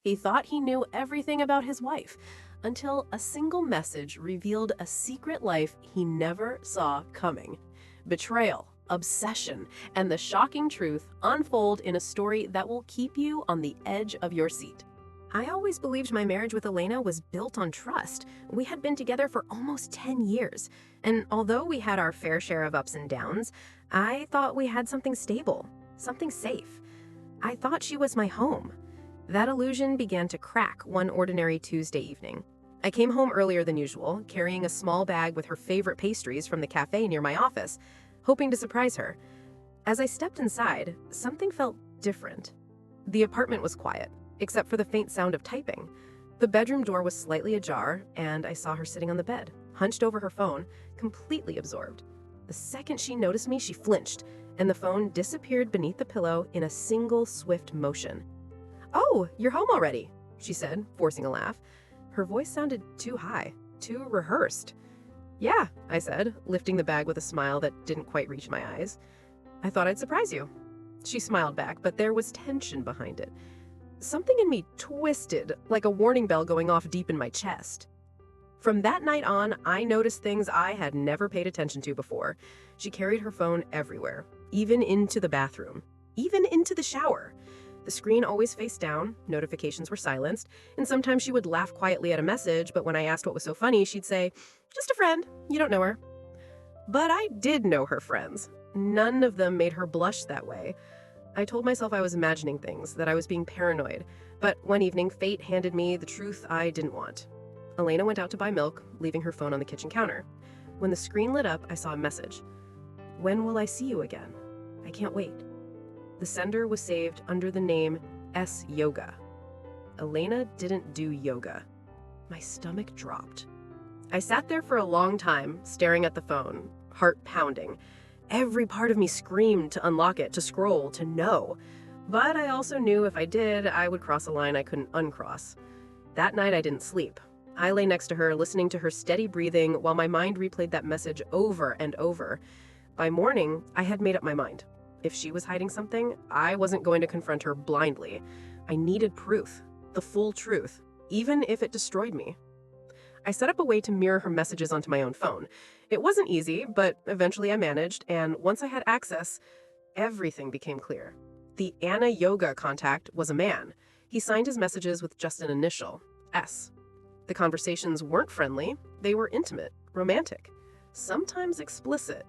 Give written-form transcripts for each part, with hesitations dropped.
He thought he knew everything about his wife until a single message revealed a secret life he never saw coming. Betrayal, obsession, and the shocking truth unfold in a story that will keep you on the edge of your seat. I always believed my marriage with Elena was built on trust. We had been together for almost 10 years, and although we had our fair share of ups and downs, I thought we had something stable, something safe. I thought she was my home. That illusion began to crack one ordinary Tuesday evening. I came home earlier than usual, carrying a small bag with her favorite pastries from the cafe near my office, hoping to surprise her. As I stepped inside, something felt different. The apartment was quiet, except for the faint sound of typing. The bedroom door was slightly ajar, and I saw her sitting on the bed, hunched over her phone, completely absorbed. The second she noticed me, she flinched, and the phone disappeared beneath the pillow in a single swift motion. "Oh, you're home already," she said, forcing a laugh. Her voice sounded too high, too rehearsed. "Yeah," I said, lifting the bag with a smile that didn't quite reach my eyes. "I thought I'd surprise you." She smiled back, but there was tension behind it. Something in me twisted, like a warning bell going off deep in my chest. From that night on, I noticed things I had never paid attention to before. She carried her phone everywhere, even into the bathroom, even into the shower. The screen always faced down, notifications were silenced, and sometimes she would laugh quietly at a message, but when I asked what was so funny, she'd say, "Just a friend, you don't know her." But I did know her friends. None of them made her blush that way. I told myself I was imagining things, that I was being paranoid, but one evening fate handed me the truth I didn't want. Elena went out to buy milk, leaving her phone on the kitchen counter. When the screen lit up, I saw a message. "When will I see you again? I can't wait." The sender was saved under the name S. Yoga. Elena didn't do yoga. My stomach dropped. I sat there for a long time, staring at the phone, heart pounding. Every part of me screamed to unlock it, to scroll, to know. But I also knew if I did, I would cross a line I couldn't uncross. That night I didn't sleep. I lay next to her, listening to her steady breathing while my mind replayed that message over and over. By morning, I had made up my mind. If she was hiding something, I wasn't going to confront her blindly. I needed proof, the full truth, even if it destroyed me. I set up a way to mirror her messages onto my own phone. It wasn't easy, but eventually I managed, and once I had access, everything became clear. The Anna Yoga contact was a man. He signed his messages with just an initial, S. The conversations weren't friendly, they were intimate, romantic, sometimes explicit.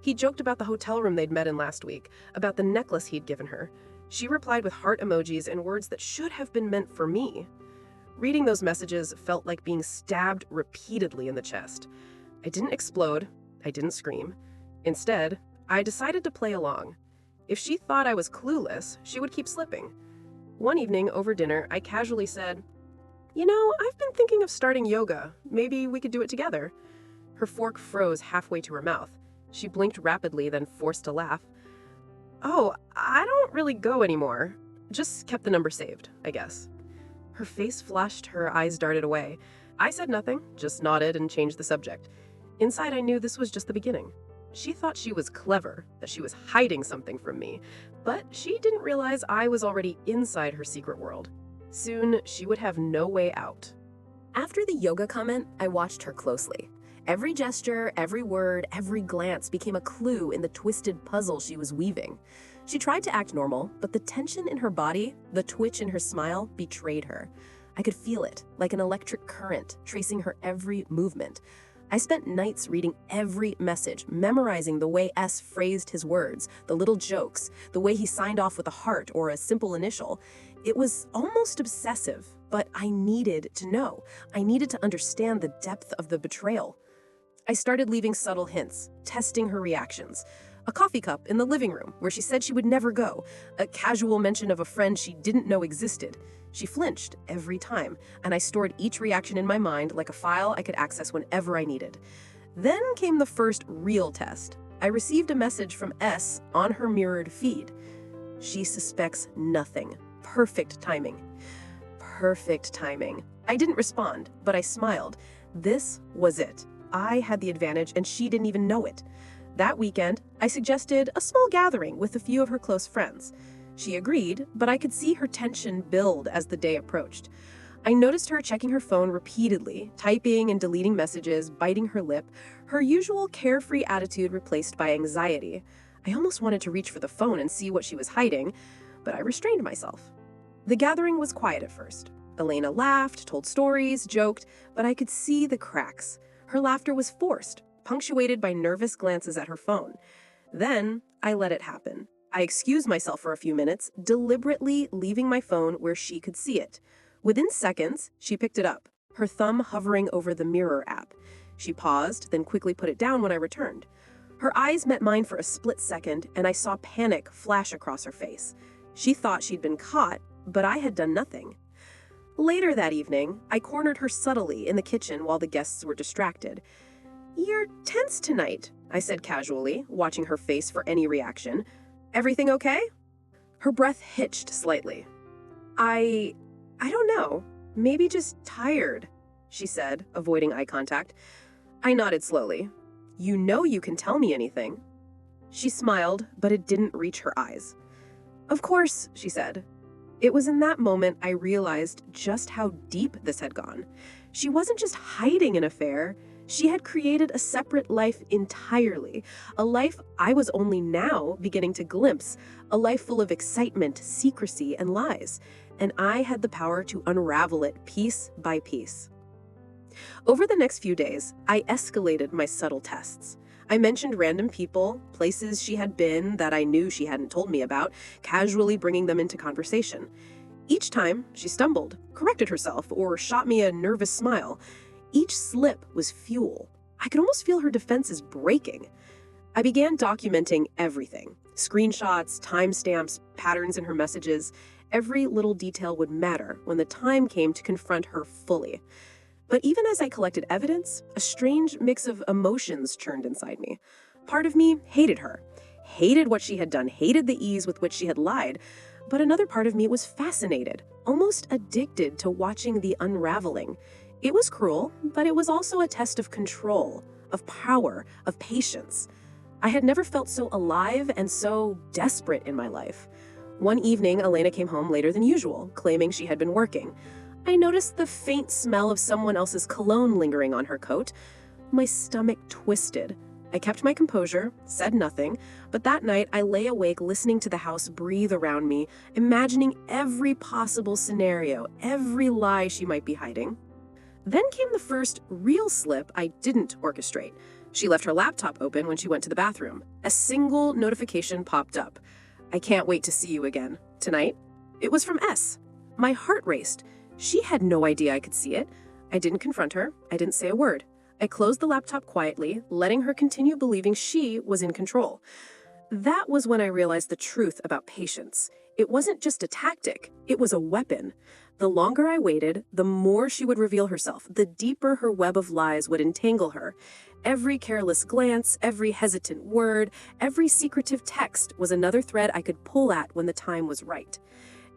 He joked about the hotel room they'd met in last week, about the necklace he'd given her. She replied with heart emojis and words that should have been meant for me. Reading those messages felt like being stabbed repeatedly in the chest. I didn't explode. I didn't scream. Instead, I decided to play along. If she thought I was clueless, she would keep slipping. One evening, over dinner, I casually said, "You know, I've been thinking of starting yoga. Maybe we could do it together." Her fork froze halfway to her mouth. She blinked rapidly, then forced a laugh. "Oh, I don't really go anymore. Just kept the number saved, I guess." Her face flushed, her eyes darted away. I said nothing, just nodded and changed the subject. Inside, I knew this was just the beginning. She thought she was clever, that she was hiding something from me, but she didn't realize I was already inside her secret world. Soon, she would have no way out. After the yoga comment, I watched her closely. Every gesture, every word, every glance became a clue in the twisted puzzle she was weaving. She tried to act normal, but the tension in her body, the twitch in her smile, betrayed her. I could feel it, like an electric current, tracing her every movement. I spent nights reading every message, memorizing the way S phrased his words, the little jokes, the way he signed off with a heart or a simple initial. It was almost obsessive, but I needed to know. I needed to understand the depth of the betrayal. I started leaving subtle hints, testing her reactions. A coffee cup in the living room where she said she would never go, a casual mention of a friend she didn't know existed. She flinched every time, and I stored each reaction in my mind like a file I could access whenever I needed. Then came the first real test. I received a message from S on her mirrored feed. She suspects nothing. Perfect timing. Perfect timing. I didn't respond, but I smiled. This was it. I had the advantage, and she didn't even know it. That weekend, I suggested a small gathering with a few of her close friends. She agreed, but I could see her tension build as the day approached. I noticed her checking her phone repeatedly, typing and deleting messages, biting her lip, her usual carefree attitude replaced by anxiety. I almost wanted to reach for the phone and see what she was hiding, but I restrained myself. The gathering was quiet at first. Elena laughed, told stories, joked, but I could see the cracks. Her laughter was forced, punctuated by nervous glances at her phone. Then I let it happen. I excused myself for a few minutes, deliberately leaving my phone where she could see it. Within seconds, she picked it up, her thumb hovering over the mirror app. She paused, then quickly put it down when I returned. Her eyes met mine for a split second, and I saw panic flash across her face. She thought she'd been caught, but I had done nothing. Later that evening, I cornered her subtly in the kitchen while the guests were distracted. "You're tense tonight," I said casually, watching her face for any reaction. "Everything okay?" Her breath hitched slightly. I don't know. Maybe just tired," she said, avoiding eye contact. I nodded slowly. "You know you can tell me anything." She smiled, but it didn't reach her eyes. "Of course," she said. It was in that moment I realized just how deep this had gone. She wasn't just hiding an affair. She had created a separate life entirely, a life I was only now beginning to glimpse, a life full of excitement, secrecy, and lies, and I had the power to unravel it piece by piece. Over the next few days, I escalated my subtle tests. I mentioned random people, places she had been that I knew she hadn't told me about, casually bringing them into conversation. Each time, she stumbled, corrected herself, or shot me a nervous smile. Each slip was fuel. I could almost feel her defenses breaking. I began documenting everything. Screenshots, timestamps, patterns in her messages. Every little detail would matter when the time came to confront her fully. But even as I collected evidence, a strange mix of emotions churned inside me. Part of me hated her, hated what she had done, hated the ease with which she had lied. But another part of me was fascinated, almost addicted to watching the unraveling. It was cruel, but it was also a test of control, of power, of patience. I had never felt so alive and so desperate in my life. One evening, Elena came home later than usual, claiming she had been working. I noticed the faint smell of someone else's cologne lingering on her coat. My stomach twisted. I kept my composure, said nothing, but that night I lay awake listening to the house breathe around me, imagining every possible scenario, every lie she might be hiding. Then came the first real slip I didn't orchestrate. She left her laptop open when she went to the bathroom. A single notification popped up. "I can't wait to see you again. Tonight?" It was from S. My heart raced. She had no idea I could see it. I didn't confront her. I didn't say a word. I closed the laptop quietly, letting her continue believing she was in control. That was when I realized the truth about patience. It wasn't just a tactic, it was a weapon. The longer I waited, the more she would reveal herself, the deeper her web of lies would entangle her. Every careless glance, every hesitant word, every secretive text was another thread I could pull at when the time was right.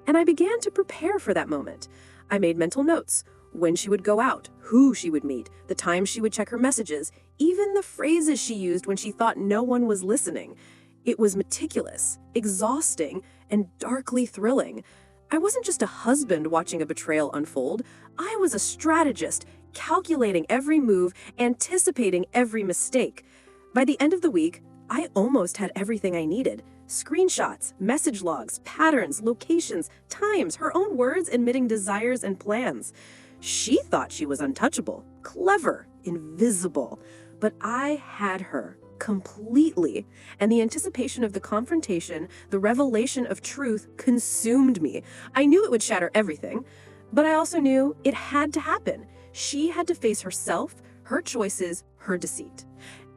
And I began to prepare for that moment. I made mental notes. When she would go out, who she would meet, the time she would check her messages, even the phrases she used when she thought no one was listening. It was meticulous, exhausting, and darkly thrilling. I wasn't just a husband watching a betrayal unfold. I was a strategist, calculating every move, anticipating every mistake. By the end of the week, I almost had everything I needed. Screenshots, message logs, patterns, locations, times, her own words admitting desires and plans. She thought she was untouchable, clever, invisible. But I had her completely, and the anticipation of the confrontation, the revelation of truth consumed me. I knew it would shatter everything, but I also knew it had to happen. She had to face herself, her choices, her deceit.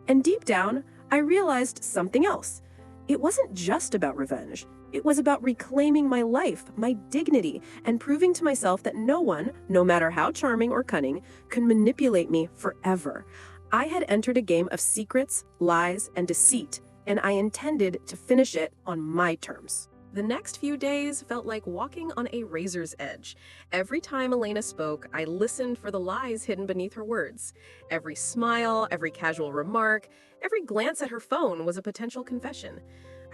And deep down, I realized something else. It wasn't just about revenge. It was about reclaiming my life, my dignity, and proving to myself that no one, no matter how charming or cunning, could manipulate me forever. I had entered a game of secrets, lies, and deceit, and I intended to finish it on my terms. The next few days felt like walking on a razor's edge. Every time Elena spoke, I listened for the lies hidden beneath her words. Every smile, every casual remark, every glance at her phone was a potential confession.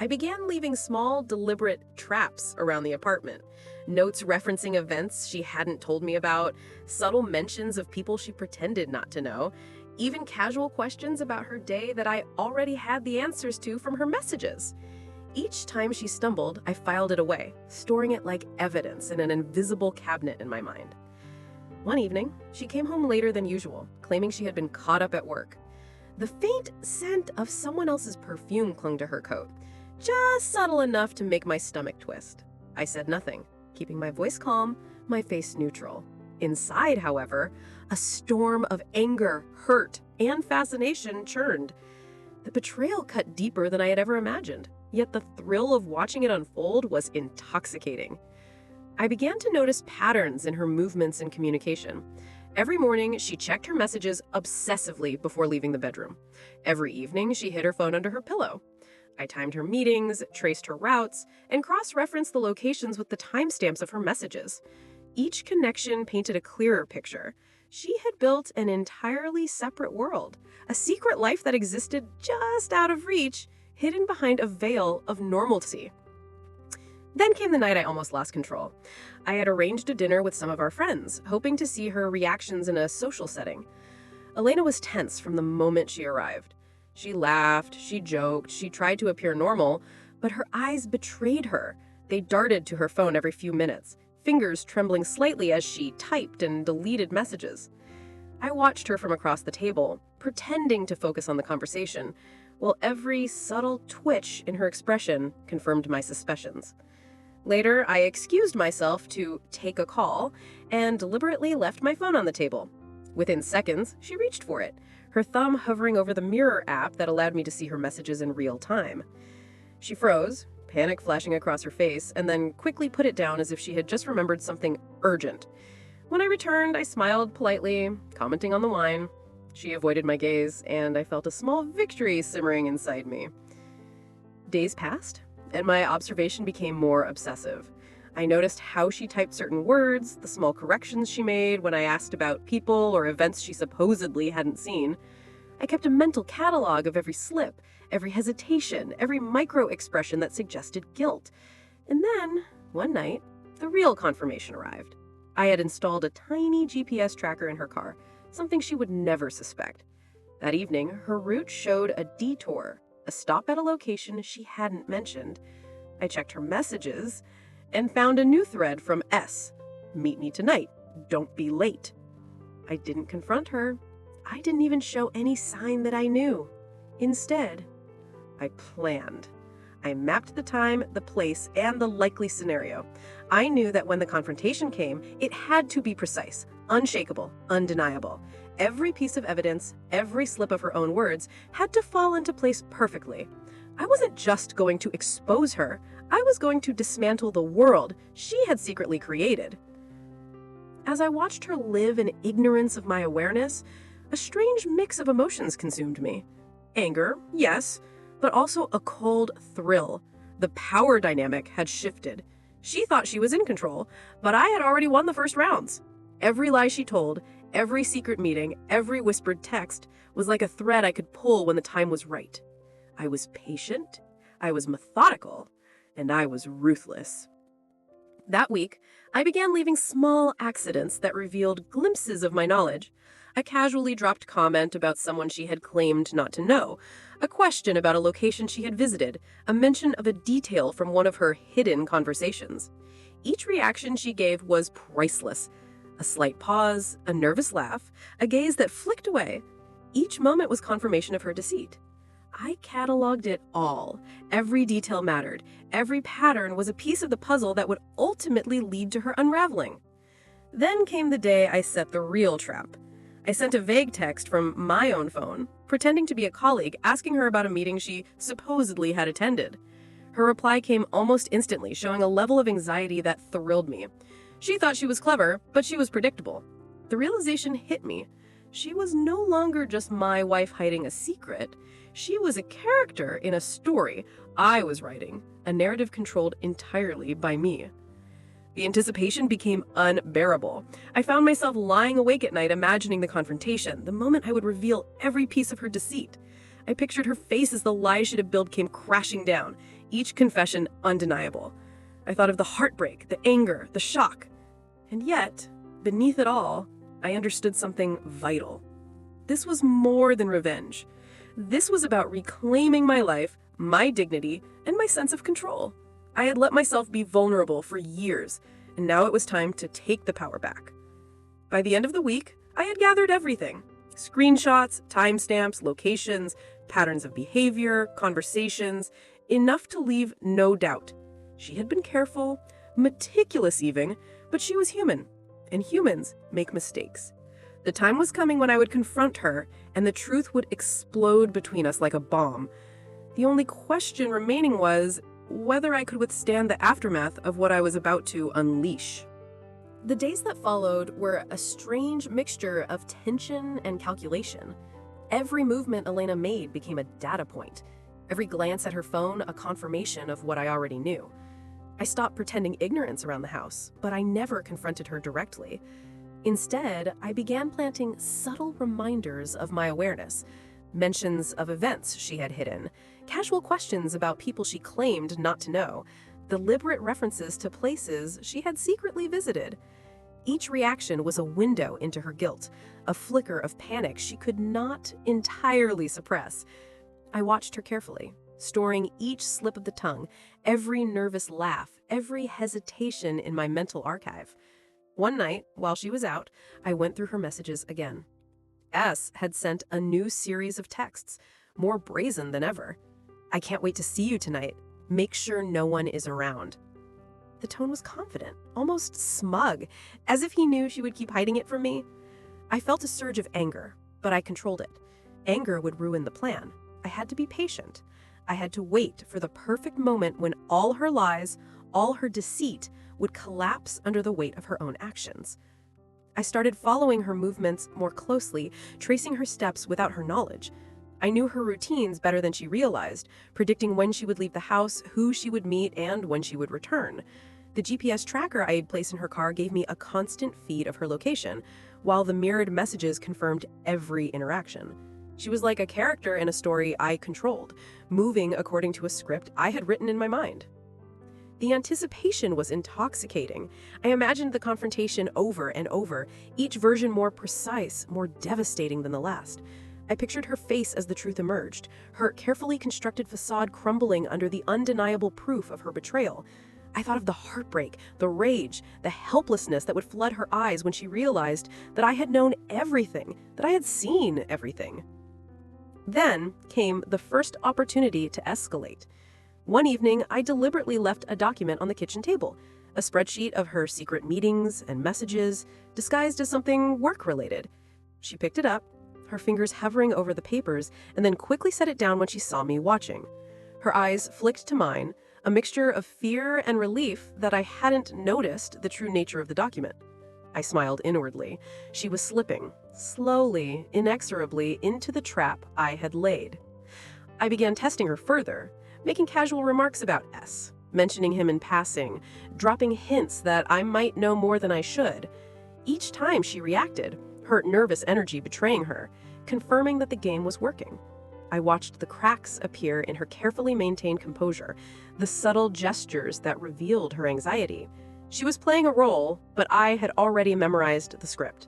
I began leaving small, deliberate traps around the apartment. Notes referencing events she hadn't told me about, subtle mentions of people she pretended not to know, even casual questions about her day that I already had the answers to from her messages. Each time she stumbled, I filed it away, storing it like evidence in an invisible cabinet in my mind. One evening, she came home later than usual, claiming she had been caught up at work. The faint scent of someone else's perfume clung to her coat, just subtle enough to make my stomach twist. I said nothing, keeping my voice calm, my face neutral. Inside, however, a storm of anger, hurt, and fascination churned. The betrayal cut deeper than I had ever imagined, yet the thrill of watching it unfold was intoxicating. I began to notice patterns in her movements and communication. Every morning, she checked her messages obsessively before leaving the bedroom. Every evening, she hid her phone under her pillow. I timed her meetings, traced her routes, and cross-referenced the locations with the timestamps of her messages. Each connection painted a clearer picture. She had built an entirely separate world, a secret life that existed just out of reach, hidden behind a veil of normalcy. Then came the night I almost lost control. I had arranged a dinner with some of our friends, hoping to see her reactions in a social setting. Elena was tense from the moment she arrived. She laughed, she joked, she tried to appear normal, but her eyes betrayed her. They darted to her phone every few minutes, fingers trembling slightly as she typed and deleted messages. I watched her from across the table, pretending to focus on the conversation, while every subtle twitch in her expression confirmed my suspicions. Later, I excused myself to take a call and deliberately left my phone on the table. Within seconds, she reached for it, her thumb hovering over the mirror app that allowed me to see her messages in real time. She froze, panic flashing across her face, and then quickly put it down as if she had just remembered something urgent. When I returned, I smiled politely, commenting on the wine. She avoided my gaze, and I felt a small victory simmering inside me. Days passed, and my observation became more obsessive. I noticed how she typed certain words, the small corrections she made when I asked about people or events she supposedly hadn't seen. I kept a mental catalog of every slip, every hesitation, every micro-expression that suggested guilt. And then, one night, the real confirmation arrived. I had installed a tiny GPS tracker in her car, something she would never suspect. That evening, her route showed a detour, a stop at a location she hadn't mentioned. I checked her messages and found a new thread from S. Meet me tonight. Don't be late. I didn't confront her. I didn't even show any sign that I knew. Instead, I planned. I mapped the time, the place, and the likely scenario. I knew that when the confrontation came, it had to be precise, unshakable, undeniable. Every piece of evidence, every slip of her own words, had to fall into place perfectly. I wasn't just going to expose her, I was going to dismantle the world she had secretly created. As I watched her live in ignorance of my awareness, a strange mix of emotions consumed me. Anger, yes, but also a cold thrill. The power dynamic had shifted. She thought she was in control, but I had already won the first rounds. Every lie she told, every secret meeting, every whispered text was like a thread I could pull when the time was right. I was patient, I was methodical, and I was ruthless. That week, I began leaving small accidents that revealed glimpses of my knowledge. A casually dropped comment about someone she had claimed not to know, a question about a location she had visited, a mention of a detail from one of her hidden conversations. Each reaction she gave was priceless. A slight pause, a nervous laugh, a gaze that flicked away. Each moment was confirmation of her deceit. I cataloged it all. Every detail mattered. Every pattern was a piece of the puzzle that would ultimately lead to her unraveling. Then came the day I set the real trap. I sent a vague text from my own phone, pretending to be a colleague, asking her about a meeting she supposedly had attended. Her reply came almost instantly, showing a level of anxiety that thrilled me. She thought she was clever, but she was predictable. The realization hit me. She was no longer just my wife hiding a secret. She was a character in a story I was writing, a narrative controlled entirely by me. The anticipation became unbearable. I found myself lying awake at night imagining the confrontation, the moment I would reveal every piece of her deceit. I pictured her face as the lies she'd have built came crashing down, each confession undeniable. I thought of the heartbreak, the anger, the shock. And yet, beneath it all, I understood something vital. This was more than revenge. This was about reclaiming my life, my dignity, and my sense of control. I had let myself be vulnerable for years, and now it was time to take the power back. By the end of the week, I had gathered everything. Screenshots, timestamps, locations, patterns of behavior, conversations, enough to leave no doubt. She had been careful, meticulous even, but she was human, and humans make mistakes. The time was coming when I would confront her, and the truth would explode between us like a bomb. The only question remaining was whether I could withstand the aftermath of what I was about to unleash. The days that followed were a strange mixture of tension and calculation. Every movement Elena made became a data point. Every glance at her phone a confirmation of what I already knew. I stopped pretending ignorance around the house, but I never confronted her directly. Instead, I began planting subtle reminders of my awareness, mentions of events she had hidden, casual questions about people she claimed not to know, deliberate references to places she had secretly visited. Each reaction was a window into her guilt, a flicker of panic she could not entirely suppress. I watched her carefully, storing each slip of the tongue, every nervous laugh, every hesitation in my mental archive. One night, while she was out, I went through her messages again. S had sent a new series of texts, more brazen than ever. "I can't wait to see you tonight. Make sure no one is around." The tone was confident, almost smug, as if he knew she would keep hiding it from me. I felt a surge of anger, but I controlled it. Anger would ruin the plan. I had to be patient. I had to wait for the perfect moment when all her lies, all her deceit, would collapse under the weight of her own actions. I started following her movements more closely, tracing her steps without her knowledge. I knew her routines better than she realized, predicting when she would leave the house, who she would meet, and when she would return. The GPS tracker I had placed in her car gave me a constant feed of her location, while the mirrored messages confirmed every interaction. She was like a character in a story I controlled, moving according to a script I had written in my mind. The anticipation was intoxicating. I imagined the confrontation over and over, each version more precise, more devastating than the last. I pictured her face as the truth emerged, her carefully constructed facade crumbling under the undeniable proof of her betrayal. I thought of the heartbreak, the rage, the helplessness that would flood her eyes when she realized that I had known everything, that I had seen everything. Then came the first opportunity to escalate. One evening, I deliberately left a document on the kitchen table, a spreadsheet of her secret meetings and messages, disguised as something work-related. She picked it up, her fingers hovering over the papers, and then quickly set it down when she saw me watching. Her eyes flicked to mine, a mixture of fear and relief that I hadn't noticed the true nature of the document. I smiled inwardly. She was slipping, slowly, inexorably, into the trap I had laid. I began testing her further, making casual remarks about S, mentioning him in passing, dropping hints that I might know more than I should. Each time she reacted, her nervous energy betraying her, confirming that the game was working. I watched the cracks appear in her carefully maintained composure, the subtle gestures that revealed her anxiety. She was playing a role, but I had already memorized the script.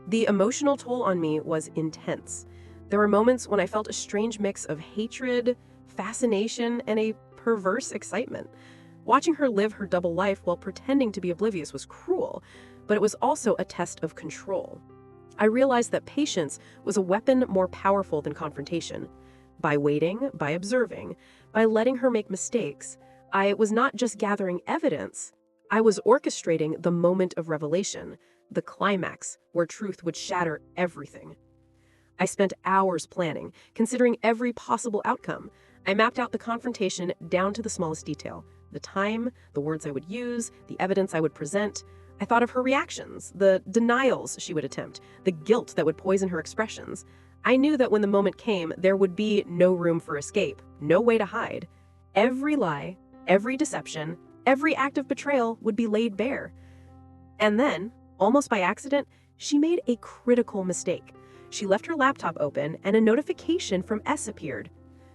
The emotional toll on me was intense. There were moments when I felt a strange mix of hatred, fascination, and a perverse excitement. Watching her live her double life while pretending to be oblivious was cruel, but it was also a test of control. I realized that patience was a weapon more powerful than confrontation. By waiting, by observing, by letting her make mistakes, I was not just gathering evidence, I was orchestrating the moment of revelation, the climax where truth would shatter everything. I spent hours planning, considering every possible outcome. I mapped out the confrontation down to the smallest detail, the time, the words I would use, the evidence I would present. I thought of her reactions, the denials she would attempt, the guilt that would poison her expressions. I knew that when the moment came, there would be no room for escape, no way to hide. Every lie, every deception, every act of betrayal would be laid bare. And then, almost by accident, she made a critical mistake. She left her laptop open and a notification from S appeared.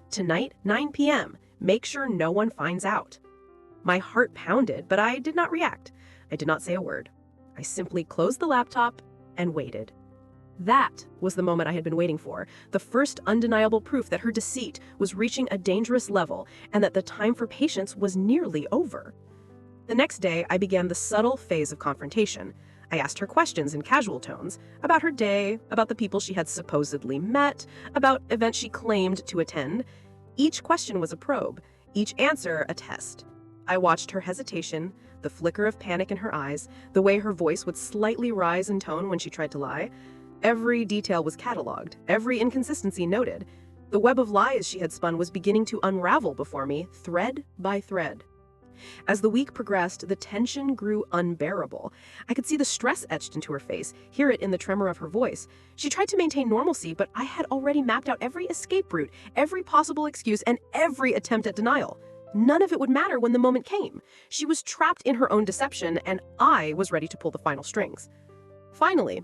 "Tonight, 9 p.m. Make sure no one finds out. My heart pounded, but I did not react. I did not say a word. I simply closed the laptop and waited. That was the moment I had been waiting for, the first undeniable proof that her deceit was reaching a dangerous level and that the time for patience was nearly over. The next day, I began the subtle phase of confrontation. I asked her questions in casual tones about her day, about the people she had supposedly met, about events she claimed to attend. Each question was a probe, each answer a test. I watched her hesitation, the flicker of panic in her eyes, the way her voice would slightly rise in tone when she tried to lie. Every detail was cataloged, every inconsistency noted. The web of lies she had spun was beginning to unravel before me, thread by thread. As the week progressed, the tension grew unbearable. I could see the stress etched into her face, hear it in the tremor of her voice. She tried to maintain normalcy, but I had already mapped out every escape route, every possible excuse, and every attempt at denial. None of it would matter when the moment came. She was trapped in her own deception, and I was ready to pull the final strings. Finally,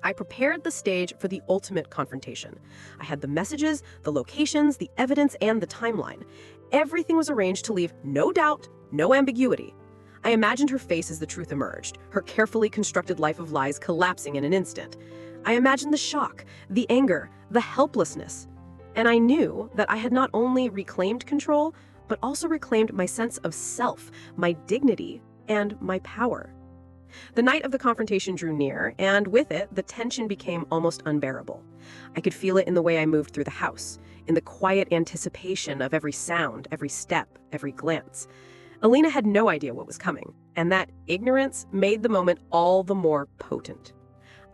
I prepared the stage for the ultimate confrontation. I had the messages, the locations, the evidence, and the timeline. Everything was arranged to leave no doubt, no ambiguity. I imagined her face as the truth emerged, her carefully constructed life of lies collapsing in an instant. I imagined the shock, the anger, the helplessness. And I knew that I had not only reclaimed control, but also reclaimed my sense of self, my dignity, and my power. The night of the confrontation drew near, and with it, the tension became almost unbearable. I could feel it in the way I moved through the house, in the quiet anticipation of every sound, every step, every glance. Alina had no idea what was coming, and that ignorance made the moment all the more potent.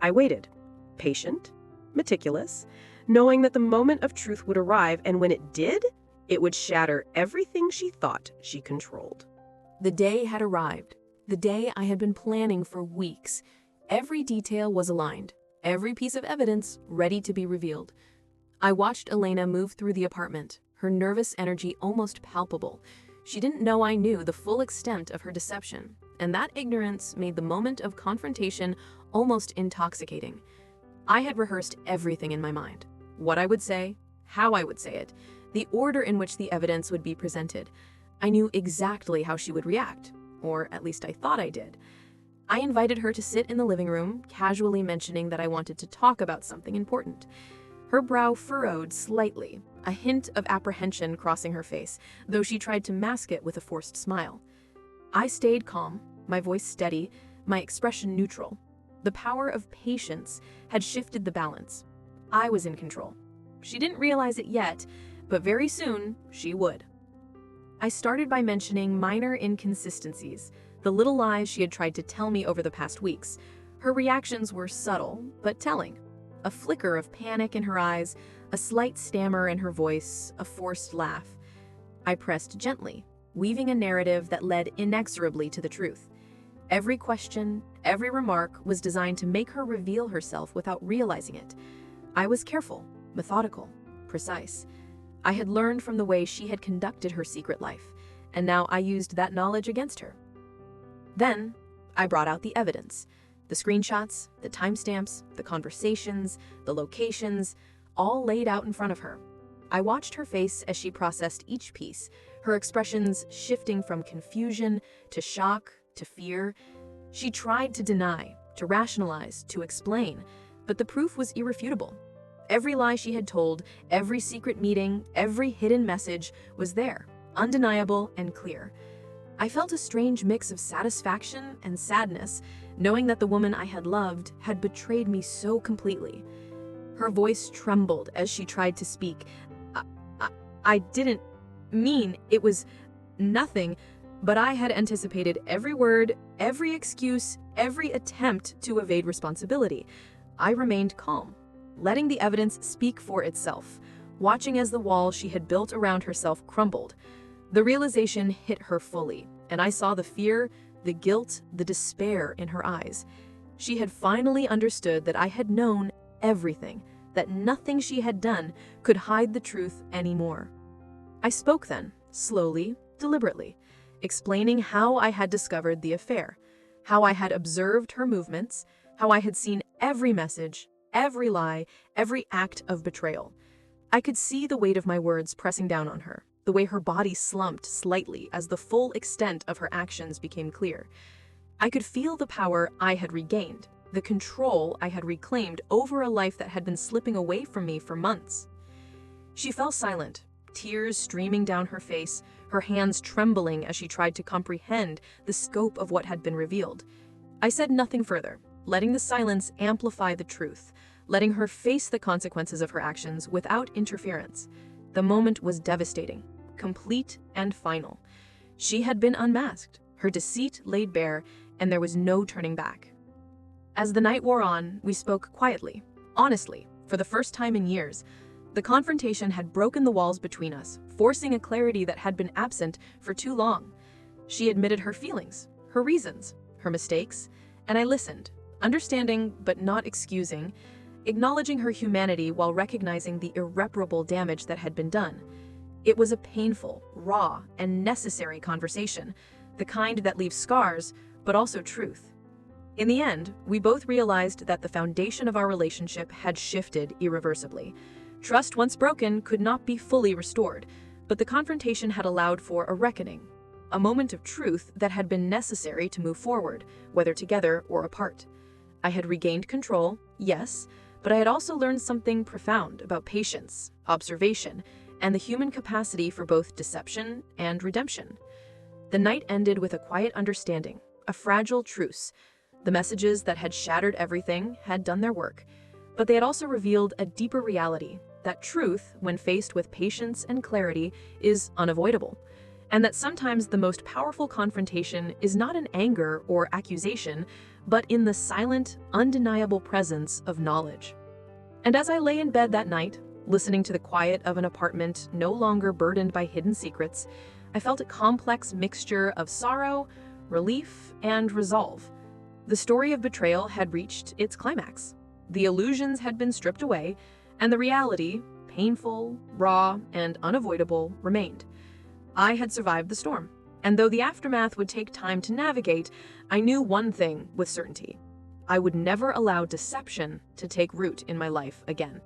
I waited, patient, meticulous, knowing that the moment of truth would arrive, and when it did, it would shatter everything she thought she controlled. The day had arrived. The day I had been planning for weeks. Every detail was aligned, every piece of evidence ready to be revealed. I watched Elena move through the apartment, her nervous energy almost palpable. She didn't know I knew the full extent of her deception, and that ignorance made the moment of confrontation almost intoxicating. I had rehearsed everything in my mind. What I would say, how I would say it, the order in which the evidence would be presented. I knew exactly how she would react. Or at least I thought I did. I invited her to sit in the living room, casually mentioning that I wanted to talk about something important. Her brow furrowed slightly, a hint of apprehension crossing her face, though she tried to mask it with a forced smile. I stayed calm, my voice steady, my expression neutral. The power of patience had shifted the balance. I was in control. She didn't realize it yet, but very soon she would. I started by mentioning minor inconsistencies, the little lies she had tried to tell me over the past weeks. Her reactions were subtle, but telling. A flicker of panic in her eyes, a slight stammer in her voice, a forced laugh. I pressed gently, weaving a narrative that led inexorably to the truth. Every question, every remark was designed to make her reveal herself without realizing it. I was careful, methodical, precise. I had learned from the way she had conducted her secret life, and now I used that knowledge against her. Then, I brought out the evidence. The screenshots, the timestamps, the conversations, the locations, all laid out in front of her. I watched her face as she processed each piece, her expressions shifting from confusion to shock to fear. She tried to deny, to rationalize, to explain, but the proof was irrefutable. Every lie she had told, every secret meeting, every hidden message was there, undeniable and clear. I felt a strange mix of satisfaction and sadness, knowing that the woman I had loved had betrayed me so completely. Her voice trembled as she tried to speak. I didn't mean it was nothing, but I had anticipated every word, every excuse, every attempt to evade responsibility. I remained calm, letting the evidence speak for itself, watching as the wall she had built around herself crumbled. The realization hit her fully, and I saw the fear, the guilt, the despair in her eyes. She had finally understood that I had known everything, that nothing she had done could hide the truth anymore. I spoke then, slowly, deliberately, explaining how I had discovered the affair, how I had observed her movements, how I had seen every message, every lie, every act of betrayal. I could see the weight of my words pressing down on her, the way her body slumped slightly as the full extent of her actions became clear. I could feel the power I had regained, the control I had reclaimed over a life that had been slipping away from me for months. She fell silent, tears streaming down her face, her hands trembling as she tried to comprehend the scope of what had been revealed. I said nothing further, letting the silence amplify the truth, letting her face the consequences of her actions without interference. The moment was devastating, complete and final. She had been unmasked, her deceit laid bare, and there was no turning back. As the night wore on, we spoke quietly, honestly, for the first time in years. The confrontation had broken the walls between us, forcing a clarity that had been absent for too long. She admitted her feelings, her reasons, her mistakes, and I listened, understanding but not excusing, acknowledging her humanity while recognizing the irreparable damage that had been done. It was a painful, raw, and necessary conversation, the kind that leaves scars, but also truth. In the end, we both realized that the foundation of our relationship had shifted irreversibly. Trust once broken could not be fully restored, but the confrontation had allowed for a reckoning, a moment of truth that had been necessary to move forward, whether together or apart. I had regained control, yes, but I had also learned something profound about patience, observation, and the human capacity for both deception and redemption. The night ended with a quiet understanding, a fragile truce. The messages that had shattered everything had done their work, but they had also revealed a deeper reality, that truth, when faced with patience and clarity, is unavoidable, and that sometimes the most powerful confrontation is not in anger or accusation, but in the silent, undeniable presence of knowledge. And as I lay in bed that night, listening to the quiet of an apartment no longer burdened by hidden secrets, I felt a complex mixture of sorrow, relief, and resolve. The story of betrayal had reached its climax. The illusions had been stripped away, and the reality, painful, raw, and unavoidable, remained. I had survived the storm, and though the aftermath would take time to navigate, I knew one thing with certainty. I would never allow deception to take root in my life again.